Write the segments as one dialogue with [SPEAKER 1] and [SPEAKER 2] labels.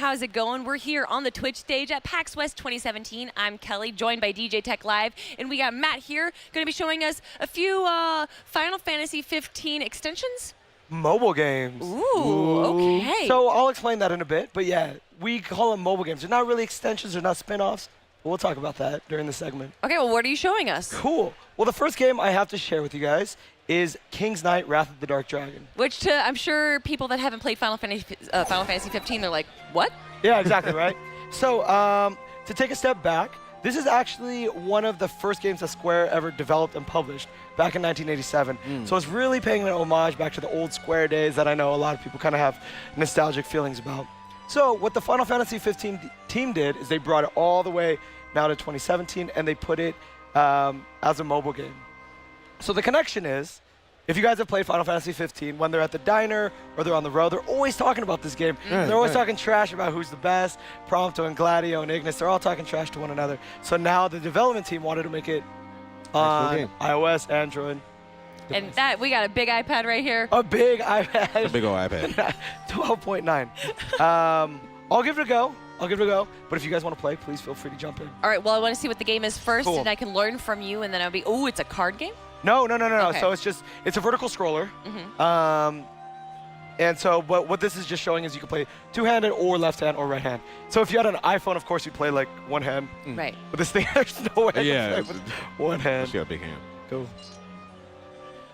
[SPEAKER 1] How's it going? We're here on the Twitch stage at PAX West 2017. I'm Kelly, joined by DJ Tech Live, and we got Matt here, going to be showing us a few Final Fantasy 15 extensions.
[SPEAKER 2] Mobile games.
[SPEAKER 1] Ooh, okay.
[SPEAKER 2] So I'll explain that in a bit, but yeah, we call them mobile games. They're not really extensions, they're not spin-offs. We'll talk about that during the segment.
[SPEAKER 1] Okay, well, what are you showing us?
[SPEAKER 2] Cool. Well, the first game I have to share with you guys is King's Knight: Wrath of the Dark Dragon.
[SPEAKER 1] Which, I'm sure people that haven't played Final Fantasy 15, they're like, what?
[SPEAKER 2] Yeah, exactly, right? So, to take a step back, this is actually one of the first games that Square ever developed and published back in 1987. So it's really paying an homage back to the old Square days that I know a lot of people kind of have nostalgic feelings about. So what the Final Fantasy 15 team did is they brought it all the way now to 2017, and they put it as a mobile game. So the connection is, if you guys have played Final Fantasy 15, when they're at the diner or they're on the road, they're always talking about this game. They're always talking trash about who's the best. Prompto and Gladio and Ignis, they're all talking trash to one another. So now the development team wanted to make it on iOS, Android.
[SPEAKER 1] And that, we got a big iPad right here.
[SPEAKER 2] A big iPad.
[SPEAKER 3] A big old iPad.
[SPEAKER 2] 12.9. I'll give it a go. But if you guys want to play, please feel free to jump in.
[SPEAKER 1] All right, well, I want to see what the game is first,
[SPEAKER 2] Cool.
[SPEAKER 1] and I can learn from you, and then I'll be, oh, it's a card game?
[SPEAKER 2] No.
[SPEAKER 1] Okay.
[SPEAKER 2] So it's a vertical scroller. And so what this is just showing is you can play two-handed or left hand or right hand. So if you had an iPhone, of course, you'd play like one hand.
[SPEAKER 1] Right.
[SPEAKER 2] But this thing, there's no way
[SPEAKER 3] Yeah.
[SPEAKER 2] to play with one hand.
[SPEAKER 3] She got a big hand.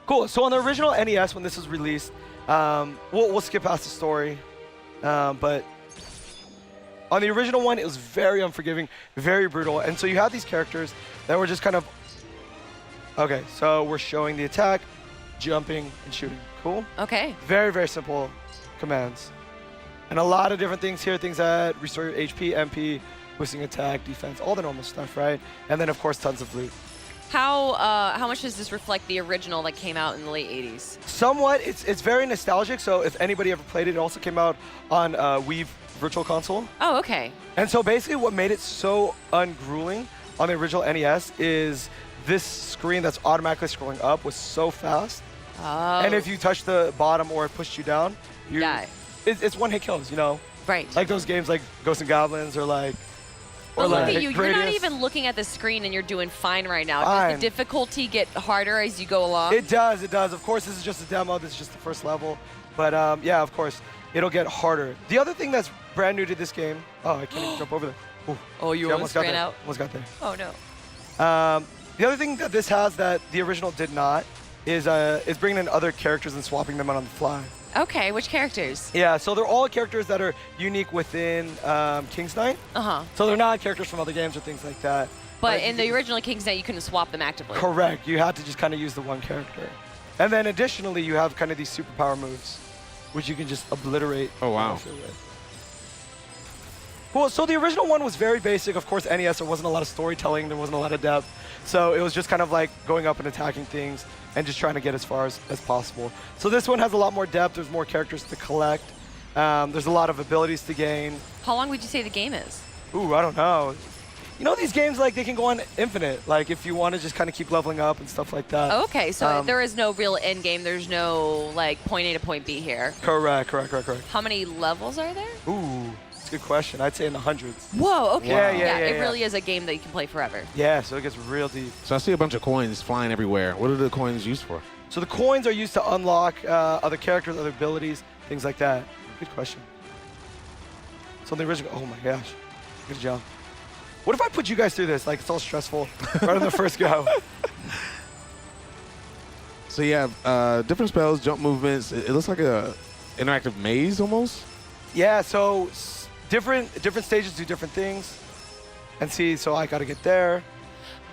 [SPEAKER 2] Cool. So on the original NES, when this was released, we'll skip past the story, but on the original one, it was very unforgiving, very brutal. And so you had these characters that were just kind of, okay, so we're showing the attack, jumping, and shooting. Cool?
[SPEAKER 1] Okay.
[SPEAKER 2] Very, very simple commands. And a lot of different things here, things that restore your HP, MP, boosting attack, defense, all the normal stuff, right? And then, of course, tons of loot.
[SPEAKER 1] How much does this reflect the original that came out in the late 80s?
[SPEAKER 2] Somewhat. It's very nostalgic, so if anybody ever played it, it also came out on Wii Virtual Console.
[SPEAKER 1] Oh, okay.
[SPEAKER 2] And so basically what made it so ungrueling on the original NES is this screen that's automatically scrolling up was so fast.
[SPEAKER 1] Oh.
[SPEAKER 2] And if you touch the bottom or it pushed you down, you
[SPEAKER 1] Die.
[SPEAKER 2] It's one-hit kills, you know?
[SPEAKER 1] Right.
[SPEAKER 2] Like those games like Ghosts and Goblins or like...
[SPEAKER 1] But look
[SPEAKER 2] like
[SPEAKER 1] at you, you're not
[SPEAKER 2] Gradius.
[SPEAKER 1] even looking at the screen and you're doing fine right now. Does
[SPEAKER 2] Fine.
[SPEAKER 1] the difficulty get harder as you go along?
[SPEAKER 2] It does. Of course, this is just a demo. This is just the first level. But yeah, of course, it'll get harder. The other thing that's brand new to this game... Oh, I can't even jump over there. Ooh.
[SPEAKER 1] Oh, you
[SPEAKER 2] See, I
[SPEAKER 1] almost
[SPEAKER 2] got
[SPEAKER 1] ran
[SPEAKER 2] there.
[SPEAKER 1] out?
[SPEAKER 2] Almost got there.
[SPEAKER 1] Oh, no.
[SPEAKER 2] The other thing that this has that the original did not is bringing in other characters and swapping them out on the fly.
[SPEAKER 1] Okay, which characters?
[SPEAKER 2] Yeah, so they're all characters that are unique within King's Knight.
[SPEAKER 1] Uh-huh.
[SPEAKER 2] So they're not characters from other games or things like that.
[SPEAKER 1] But in the original King's Knight, you couldn't swap them actively.
[SPEAKER 2] Correct. You had to just kind of use the one character. And then additionally, you have kind of these superpower moves, which you can just obliterate.
[SPEAKER 3] Oh, wow.
[SPEAKER 2] Cool. So the original one was very basic. Of course, NES, there wasn't a lot of storytelling. There wasn't a lot of depth. So it was just kind of like going up and attacking things and just trying to get as far as possible. So this one has a lot more depth. There's more characters to collect. There's a lot of abilities to gain.
[SPEAKER 1] How long would you say the game is?
[SPEAKER 2] Ooh, I don't know. You know, these games, like, they can go on infinite. Like, if you want to just kind of keep leveling up and stuff like that.
[SPEAKER 1] Okay, so there is no real end game. There's no, like, point A to point B here.
[SPEAKER 2] Correct.
[SPEAKER 1] How many levels are there?
[SPEAKER 2] Ooh, that's a good question. I'd say in the hundreds.
[SPEAKER 1] Whoa, okay.
[SPEAKER 2] Yeah.
[SPEAKER 1] It really is a game that you can play forever.
[SPEAKER 2] Yeah, so it gets real deep.
[SPEAKER 3] So I see a bunch of coins flying everywhere. What are the coins used for?
[SPEAKER 2] So the coins are used to unlock other characters, other abilities, things like that. Good question. So the original, oh my gosh, good job. What if I put you guys through this? Like, it's all stressful right on the first go.
[SPEAKER 3] So you have different spells, jump movements. It looks like a interactive maze almost.
[SPEAKER 2] Yeah, so different stages do different things. And see, so I got to get there.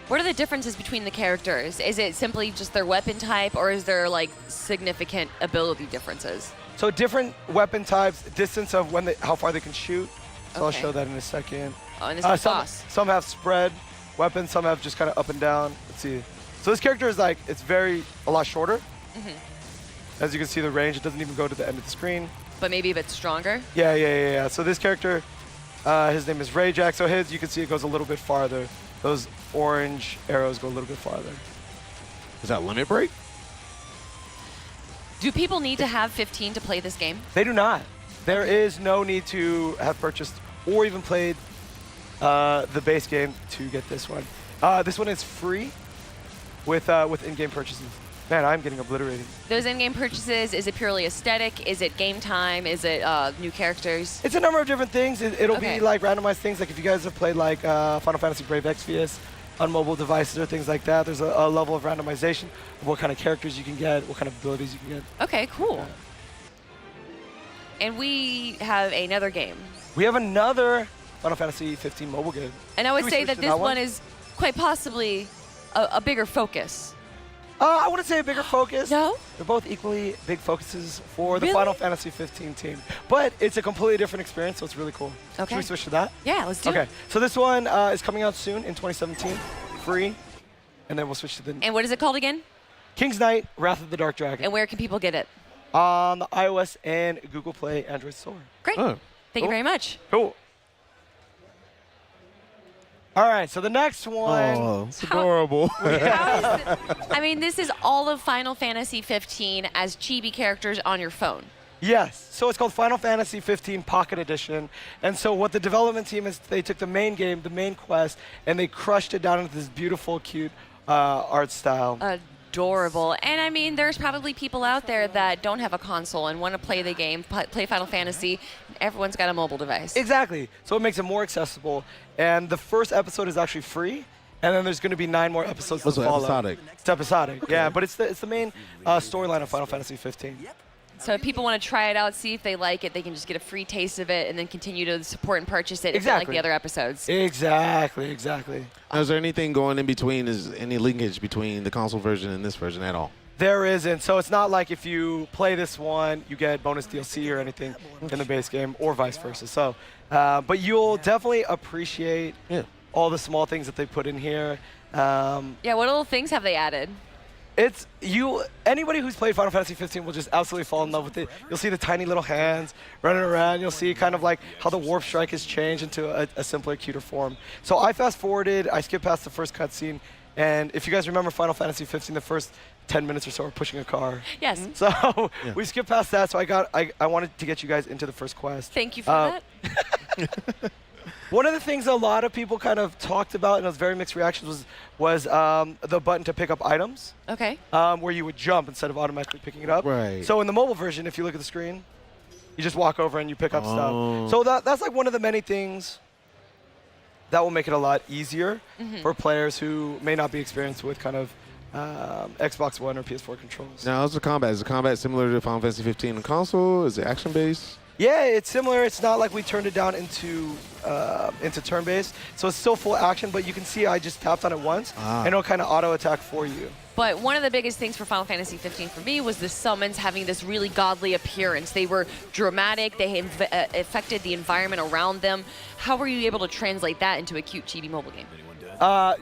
[SPEAKER 1] What are the differences between the characters? Is it simply just their weapon type, or is there, like, significant ability differences?
[SPEAKER 2] So different weapon types, distance of how far they can shoot. So I'll
[SPEAKER 1] Okay.
[SPEAKER 2] show that in a second.
[SPEAKER 1] Oh, and this is
[SPEAKER 2] some,
[SPEAKER 1] boss.
[SPEAKER 2] some have spread weapons, some have just kind of up and down. Let's see. So this character is like, it's a lot shorter. As you can see, the range, it doesn't even go to the end of the screen.
[SPEAKER 1] But maybe a bit stronger?
[SPEAKER 2] Yeah. So this character, his name is Rayjack. So you can see it goes a little bit farther. Those orange arrows go a little bit farther.
[SPEAKER 3] Is that limit break?
[SPEAKER 1] Do people need to have 15 to play this game?
[SPEAKER 2] They do not. There is no need to have purchased or even played the base game to get this one. This one is free with in-game purchases. Man, I'm getting obliterated.
[SPEAKER 1] Those in-game purchases, is it purely aesthetic? Is it game time? Is it new characters?
[SPEAKER 2] It's a number of different things. It'll
[SPEAKER 1] Okay.
[SPEAKER 2] be like randomized things. Like if you guys have played like Final Fantasy Brave Exvius on mobile devices or things like that, there's a level of randomization of what kind of characters you can get, what kind of abilities you can get.
[SPEAKER 1] Okay, cool. And we have another game.
[SPEAKER 2] We have another Final Fantasy 15 mobile game.
[SPEAKER 1] And I would
[SPEAKER 2] Can we
[SPEAKER 1] say
[SPEAKER 2] switch
[SPEAKER 1] that
[SPEAKER 2] to
[SPEAKER 1] this
[SPEAKER 2] that
[SPEAKER 1] one is quite possibly a bigger focus.
[SPEAKER 2] I wouldn't say a bigger focus.
[SPEAKER 1] No?
[SPEAKER 2] They're both equally big focuses for the
[SPEAKER 1] Really?
[SPEAKER 2] Final Fantasy 15 team. But it's a completely different experience, so it's really cool.
[SPEAKER 1] Okay.
[SPEAKER 2] Should we switch to that?
[SPEAKER 1] Yeah, let's do
[SPEAKER 2] Okay.
[SPEAKER 1] it.
[SPEAKER 2] So this one is coming out soon in 2017, free. And then we'll switch to the
[SPEAKER 1] And what is it called again?
[SPEAKER 2] King's Knight, Wrath of the Dark Dragon.
[SPEAKER 1] And where can people get it?
[SPEAKER 2] On the iOS and Google Play Android store.
[SPEAKER 1] Great.
[SPEAKER 3] Oh.
[SPEAKER 1] Thank you very much.
[SPEAKER 2] Cool. All right, so the next one.
[SPEAKER 3] Oh, it's adorable.
[SPEAKER 1] I mean, this is all of Final Fantasy 15 as chibi characters on your phone.
[SPEAKER 2] Yes, so it's called Final Fantasy 15 Pocket Edition. And so what the development team is, they took the main game, the main quest, and they crushed it down into this beautiful, cute art style.
[SPEAKER 1] Adorable. And I mean, there's probably people out there that don't have a console and want to play the game, play Final Fantasy. Everyone's got a mobile device.
[SPEAKER 2] Exactly. So it makes it more accessible. And the first episode is actually free. And then there's going to be 9 more episodes to
[SPEAKER 3] So
[SPEAKER 2] follow.
[SPEAKER 3] episodic.
[SPEAKER 2] It's episodic, yeah. But it's the main storyline of Final Fantasy 15.
[SPEAKER 1] So if people want to try it out, see if they like it, they can just get a free taste of it and then continue to support and purchase it if they like
[SPEAKER 2] Exactly.
[SPEAKER 1] the other episodes.
[SPEAKER 2] Exactly.
[SPEAKER 3] Now, is there anything going in between? Is any linkage between the console version and this version at all?
[SPEAKER 2] There isn't. So it's not like if you play this one, you get bonus DLC or anything in the base game, or vice versa. So, but you'll definitely appreciate all the small things that they put in here.
[SPEAKER 1] Yeah, what little things have they added?
[SPEAKER 2] It's anybody who's played Final Fantasy 15 will just absolutely fall in love with it. You'll see the tiny little hands running around. You'll see kind of like how the warp strike has changed into a simpler, cuter form. So I fast forwarded. I skipped past the first cutscene. And if you guys remember Final Fantasy 15, the first 10 minutes or so are pushing a car.
[SPEAKER 1] Yes.
[SPEAKER 2] So we skipped past that. So I wanted to get you guys into the first quest.
[SPEAKER 1] Thank you for that.
[SPEAKER 2] One of the things a lot of people kind of talked about, and it was very mixed reactions, was the button to pick up items,
[SPEAKER 1] Okay.
[SPEAKER 2] where you would jump instead of automatically picking it up.
[SPEAKER 3] Right.
[SPEAKER 2] So in the mobile version, if you look at the screen, you just walk over and you pick up
[SPEAKER 3] Oh.
[SPEAKER 2] stuff. So that's like one of the many things that will make it a lot easier for players who may not be experienced with kind of Xbox One or PS4 controls.
[SPEAKER 3] Now, how's the combat? Is the combat similar to Final Fantasy 15 on console? Is it action-based?
[SPEAKER 2] Yeah, it's similar. It's not like we turned it down into turn-based. So it's still full action, but you can see I just tapped on it once, and it'll kind of auto-attack for you.
[SPEAKER 1] But one of the biggest things for Final Fantasy 15 for me was the summons having this really godly appearance. They were dramatic. They affected the environment around them. How were you able to translate that into a cute chibi mobile game?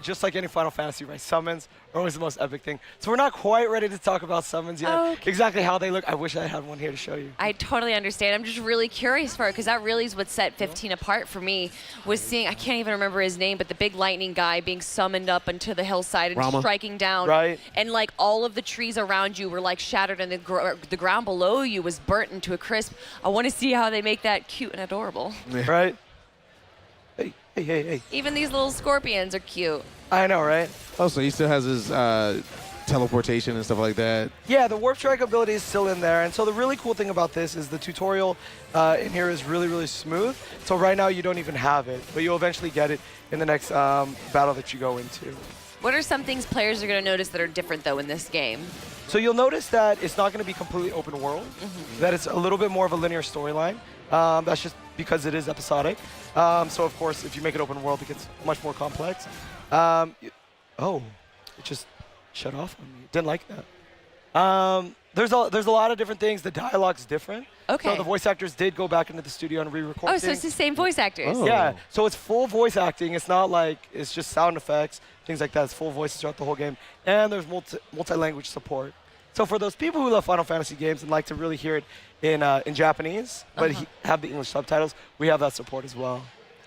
[SPEAKER 2] Just like any Final Fantasy, right? Summons are always the most epic thing. So we're not quite ready to talk about summons yet.
[SPEAKER 1] Okay.
[SPEAKER 2] Exactly how they look. I wish I had one here to show you.
[SPEAKER 1] I totally understand. I'm just really curious for it because that really is what set 15 apart for me, was seeing, I can't even remember his name, but the big lightning guy being summoned up onto the hillside and
[SPEAKER 3] Rama.
[SPEAKER 1] striking down.
[SPEAKER 2] Right.
[SPEAKER 1] And like all of the trees around you were like shattered and the ground below you was burnt into a crisp. I want to see how they make that cute and adorable.
[SPEAKER 2] Right? Hey.
[SPEAKER 1] Even these little scorpions are cute.
[SPEAKER 2] I know, right?
[SPEAKER 3] Oh, so he still has his teleportation and stuff like that.
[SPEAKER 2] Yeah, the warp strike ability is still in there. And so the really cool thing about this is the tutorial in here is really, really smooth. So right now you don't even have it, but you'll eventually get it in the next battle that you go into.
[SPEAKER 1] What are some things players are going to notice that are different though in this game?
[SPEAKER 2] So you'll notice that it's not going to be completely open world, that it's a little bit more of a linear storyline. That's just because it is episodic. So of course, if you make it open world, it gets much more complex. Oh, it just shut off on me. Didn't like that. There's a lot of different things. The dialogue's different.
[SPEAKER 1] Okay.
[SPEAKER 2] So the voice actors did go back into the studio and re-record
[SPEAKER 1] Oh,
[SPEAKER 2] things.
[SPEAKER 1] so it's the same voice actors.
[SPEAKER 3] Oh.
[SPEAKER 2] Yeah, so it's full voice acting. It's not like it's just sound effects, things like that. It's full voices throughout the whole game. And there's multi-language support. So for those people who love Final Fantasy games and like to really hear it in Japanese, but have the English subtitles, we have that support as well.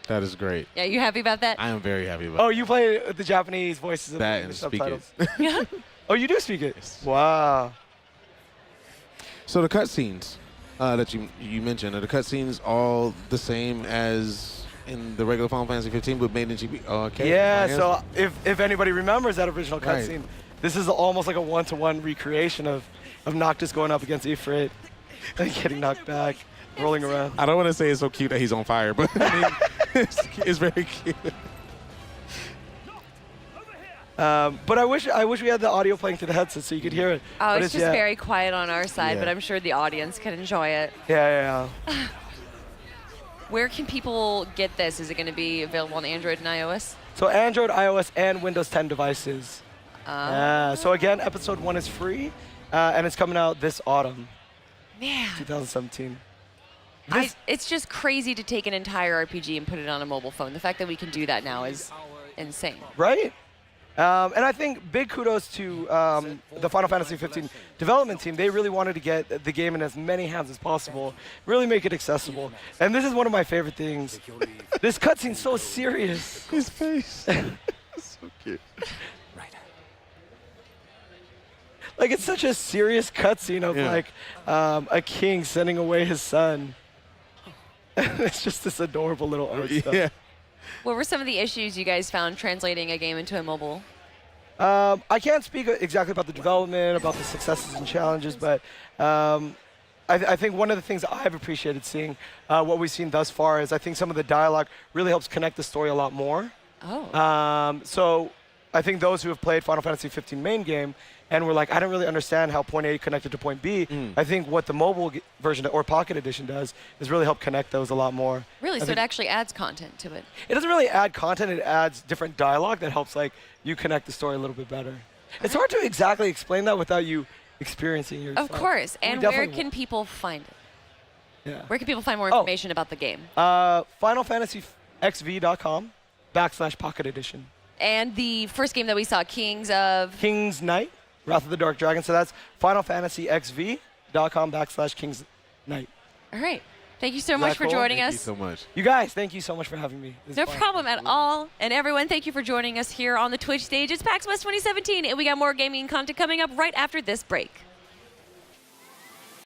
[SPEAKER 3] That is great.
[SPEAKER 1] Yeah, you happy about that?
[SPEAKER 3] I am very happy about
[SPEAKER 2] Oh, you play the Japanese voices of the
[SPEAKER 3] that and
[SPEAKER 2] English
[SPEAKER 3] speak
[SPEAKER 2] subtitles.
[SPEAKER 3] it.
[SPEAKER 1] Yeah.
[SPEAKER 2] Oh, you do speak it?
[SPEAKER 3] Yes.
[SPEAKER 2] Wow.
[SPEAKER 3] So the cutscenes, that you mentioned? Are the cutscenes all the same as in the regular Final Fantasy 15, but made in GP?
[SPEAKER 2] Yeah. So if anybody remembers that original
[SPEAKER 3] Right.
[SPEAKER 2] cutscene, this is almost like a one-to-one recreation of Noctis going up against Ifrit and getting knocked back, rolling around.
[SPEAKER 3] I don't want to say it's so cute that he's on fire, but I mean, it's very cute.
[SPEAKER 2] But I wish we had the audio playing through the headset so you could hear it.
[SPEAKER 1] Oh,
[SPEAKER 2] But
[SPEAKER 1] it's just
[SPEAKER 2] yeah.
[SPEAKER 1] very quiet on our side,
[SPEAKER 3] Yeah.
[SPEAKER 1] but I'm sure the audience can enjoy it.
[SPEAKER 2] Yeah.
[SPEAKER 1] Where can people get this? Is it going to be available on Android and iOS?
[SPEAKER 2] So Android, iOS, and Windows 10 devices. So again, episode 1 is free, and it's coming out this autumn,
[SPEAKER 1] Man,
[SPEAKER 2] 2017.
[SPEAKER 1] it's just crazy to take an entire RPG and put it on a mobile phone. The fact that we can do that now is insane.
[SPEAKER 2] Right? And I think big kudos to the Final Fantasy 15 development team. They really wanted to get the game in as many hands as possible, really make it accessible. And this is one of my favorite things. This cutscene's so serious.
[SPEAKER 3] His face. So cute.
[SPEAKER 2] Like, it's such a serious cutscene of, like, a king sending away his son. It's just this adorable little art stuff.
[SPEAKER 3] Yeah.
[SPEAKER 1] What were some of the issues you guys found translating a game into a mobile?
[SPEAKER 2] I can't speak exactly about the development, about the successes and challenges, but I think one of the things I've appreciated seeing what we've seen thus far is I think some of the dialogue really helps connect the story a lot more.
[SPEAKER 1] Oh.
[SPEAKER 2] So I think those who have played Final Fantasy 15 main game and were like, I don't really understand how point A connected to point B, I think what the mobile version or Pocket Edition does is really help connect those a lot more.
[SPEAKER 1] Really?
[SPEAKER 2] I
[SPEAKER 1] So
[SPEAKER 2] think
[SPEAKER 1] it actually adds content to it?
[SPEAKER 2] it doesn't really add content, it adds different dialogue that helps like you connect the story a little bit better. It's hard to exactly explain that without you experiencing it yourself.
[SPEAKER 1] Of course.
[SPEAKER 2] We
[SPEAKER 1] And where
[SPEAKER 2] definitely
[SPEAKER 1] can people find it?
[SPEAKER 2] Yeah.
[SPEAKER 1] Where can people find more
[SPEAKER 2] Oh.
[SPEAKER 1] information about the game?
[SPEAKER 2] FinalFantasyXV.com/Pocket Edition.
[SPEAKER 1] And the first game that we saw, Kings of...
[SPEAKER 2] King's Knight, Wrath of the Dark Dragon. So that's FinalFantasyXV.com/King's Knight.
[SPEAKER 1] All right. Thank you so
[SPEAKER 2] Is
[SPEAKER 1] much
[SPEAKER 2] that
[SPEAKER 1] for
[SPEAKER 2] cool?
[SPEAKER 1] joining
[SPEAKER 3] Thank
[SPEAKER 1] us.
[SPEAKER 3] you so much.
[SPEAKER 2] You guys, thank you so much for having me. This is
[SPEAKER 1] No
[SPEAKER 2] fun.
[SPEAKER 1] problem at all. And everyone, thank you for joining us here on the Twitch stage. It's PAX West 2017, and we got more gaming content coming up right after this break.